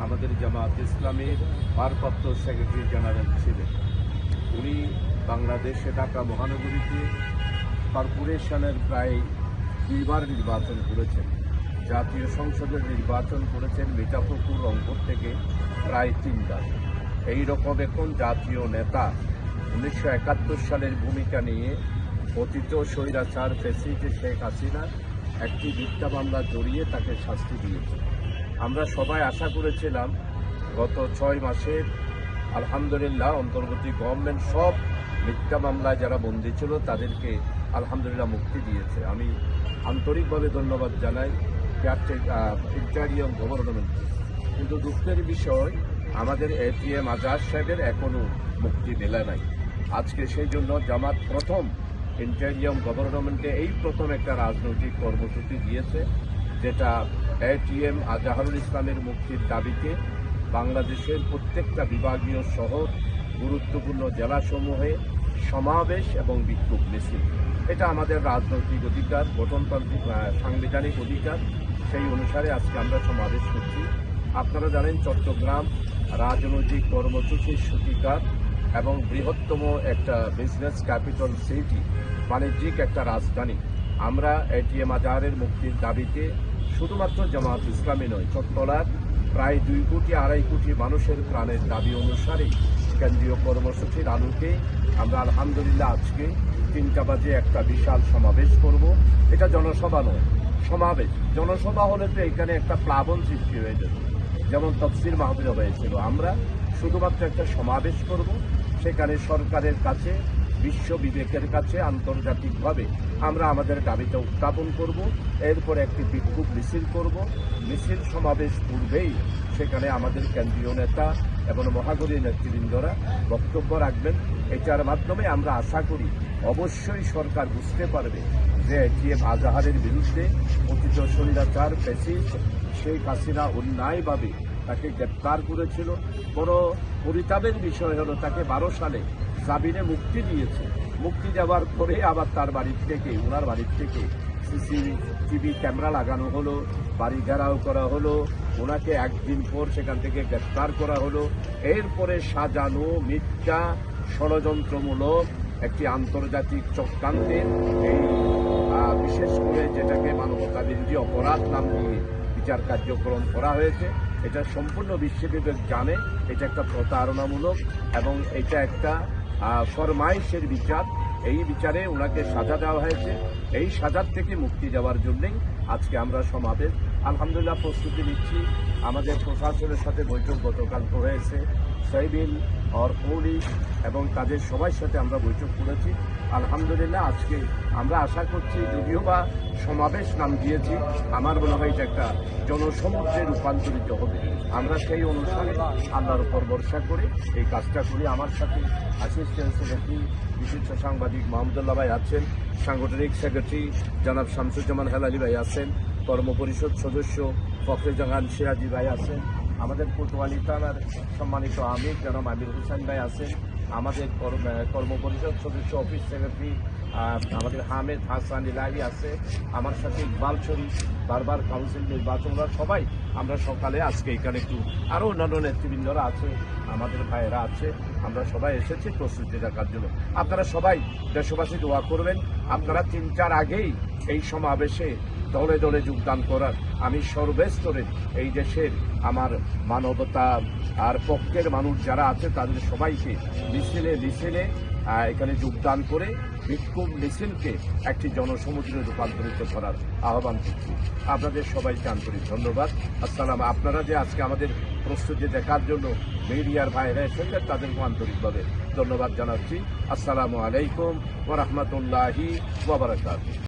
আমাদের জামাত ইসলামীর ভারপ্রাপ্ত সেক্রেটারি জেনারেল ছিলেন। উনি বাংলাদেশে ঢাকা মহানগরীতে কর্পোরেশনের প্রায় 2বার নির্বাচন করেছেন। জাতীয় সংসদের নির্বাচন করেছেন মিঠাপুকুর রংপুর থেকে প্রায় 3বার। এই রকম এখন জাতীয় নেতা 1971 সালের ভূমিকা নিয়ে অতীত স্বৈরাচার ফ্যাসিস্ট শেখ হাসিনা একটি মিথ্যা মামলা জড়িয়ে তাকে শাস্তি দিয়েছে। আমরা সবাই আশা করেছিলাম গত 6 মাসের আলহামদুলিল্লাহ অন্তর্বর্তী গভর্নমেন্ট সব মিথ্যা মামলায় যারা বন্দী ছিল তাদেরকে আলহামদুলিল্লাহ মুক্তি দিয়েছে। আমি আন্তরিকভাবে ধন্যবাদ জানাই ইন্টারিয়াম গভর্নমেন্টকে। কিন্তু দুঃখের বিষয় আমাদের এটিএম আজহার সাহেবের এখনও মুক্তি মেলে নাই। আজকে সেই জন্য জামাত প্রথম ইন্টারিয়াম গভর্নমেন্টে এই প্রথম একটা রাজনৈতিক কর্মসূচি দিয়েছে, যেটা এটিএম আজহারুল ইসলামের মুক্তির দাবিতে বাংলাদেশের প্রত্যেকটা বিভাগীয় শহর, গুরুত্বপূর্ণ জেলাসমূহে সমাবেশ এবং বিক্ষোভ মিছিল। এটা আমাদের রাজনৈতিক অধিকার, গঠনতান্ত্রিক সাংবিধানিক অধিকার। সেই অনুসারে আজকে আমরা সমাবেশ করছি। আপনারা জানেন চট্টগ্রাম রাজনৈতিক কর্মসূচির সূতিকার এবং বৃহত্তম একটা বিজনেস ক্যাপিটাল সিটি, বাণিজ্যিক একটা রাজধানী। আমরা এটিএম আজহারের মুক্তির দাবিতে শুধুমাত্র জামাত ইসলামী নয়, চট্টলার প্রায় 2 কোটি 2.5 কোটি মানুষের প্রাণের দাবি অনুসারে কেন্দ্রীয় কর্মসূচির আলোকে আমরা আলহামদুলিল্লাহ আজকে 3টা বাজে একটা বিশাল সমাবেশ করব। এটা জনসভা নয়, সমাবেশ। জনসভা হলে তো এখানে একটা প্লাবন সৃষ্টি হয়ে যেত, যেমন তফসির মাহফিল হয়েছিল। আমরা শুধুমাত্র একটা সমাবেশ করব, সেখানে সরকারের কাছে, বিশ্ব বিবেকের কাছে আন্তর্জাতিকভাবে আমরা আমাদের দাবিটা উত্থাপন করব। এরপর একটি বিক্ষোভ মিছিল করব। মিছিল সমাবেশ পূর্বেই সেখানে আমাদের কেন্দ্রীয় নেতা এবং মহানগরী নেতৃবৃন্দরা বক্তব্য রাখবেন। এটার মাধ্যমে আমরা আশা করি অবশ্যই সরকার বুঝতে পারবে যে এটিএম আজহারের বিরুদ্ধে অতীত স্বৈরাচার ফ্যাসিস্ট শেখ হাসিনা অন্যায়ভাবে তাকে গ্রেপ্তার করেছিল। বড় পরিতাপের বিষয় হলো তাকে 12 সালে জামিনে মুক্তি দিয়েছে। মুক্তি দেওয়ার পরে আবার তার বাড়ির থেকে, ওনার বাড়ির থেকে সিসিটিভি ক্যামেরা লাগানো হলো, বাড়ি ঘেরাও করা হলো, ওনাকে একদিন পর সেখান থেকে গ্রেপ্তার করা হলো। এরপরে সাজানো মিথ্যা ষড়যন্ত্রমূলক একটি আন্তর্জাতিক চক্রান্তের এই বিশেষ করে যেটাকে মানবতা বিরোধী অপরাধ নাম দিয়ে বিচার কার্যক্রম করা হয়েছে। এটা সম্পূর্ণ বিশ্ববিবেক জানে এটা একটা প্রতারণামূলক এবং এটা একটা ফরমাইশের বিচার। এই বিচারে ওনাকে সাজা দেওয়া হয়েছে। এই সাজার থেকে মুক্তি দেওয়ার জন্যই আজকে আমরা সমাবেশ আলহামদুলিল্লাহ প্রস্তুতি নিচ্ছি। আমাদের প্রশাসনের সাথে বৈঠক গতকাল হয়েছে, সিভিল আর পুলিশ এবং তাদের সবার সাথে আমরা বৈঠক করেছি। আলহামদুলিল্লাহ আজকে আমরা আশা করছি, যদিও বা সমাবেশ নাম দিয়েছি, আমার মনে হয় এটা একটা জনসমুদ্রে রূপান্তরিত হবে। আমরা সেই অনুসারে আল্লাহর উপর ভরসা করে এই কাজটা করি। আমার সাথে অ্যাসিস্ট্যান্ট সেক্রেটারি বিশিষ্ট সাংবাদিক মাহমুদুল্লাহ ভাই আছেন, সাংগঠনিক সেক্রেটারি জনাব শামসুজ্জামান হেলালি ভাই আছেন, কর্মপরিষদ সদস্য ফখরুজ্জামান সিরাজি ভাই আছেন, আমাদের কোতোয়ালি থানার সম্মানিত আমির জনাব আমির হোসেন ভাই আছেন, আমাদের কর্মপরিষদ সদস্য অফিস সেক্রেটারি আমাদের হামেদ হাসান ইলাহি আছে, আমার সাথে ইকবাল শরীফ বারবার কাউন্সিল নির্বাচনরা সবাই আমরা সকালে আজকে এখানে একটু আরও অন্যান্য নেতৃবৃন্দরা আছে, আমাদের ভাইয়েরা আছে, আমরা সবাই এসেছি প্রস্তুতি রাখার জন্য। আপনারা সবাই দেশবাসী দোয়া করবেন। আপনারা 3টার আগেই এই সমাবেশে দলে দলে যোগদান করার আমি সর্বস্তরের এই দেশের আমার মানবতা আর পক্ষের মানুষ যারা আছে তাদের সবাইকে মিছিলে এখানে যোগদান করে বিক্ষোভ মিছিলকে একটি জনসমুদ্রে রূপান্তরিত করার আহ্বান করছি। আপনাদের সবাইকে আন্তরিক ধন্যবাদ। আসসালাম। আপনারা যে আজকে আমাদের প্রস্তুতি দেখার জন্য মিডিয়ার ভাইরা এসেছেন তাদেরকে আন্তরিকভাবে ধন্যবাদ জানাচ্ছি। আসসালামু আলাইকুম ওয়া রাহমাতুল্লাহি ওয়া বারাকাতুহু।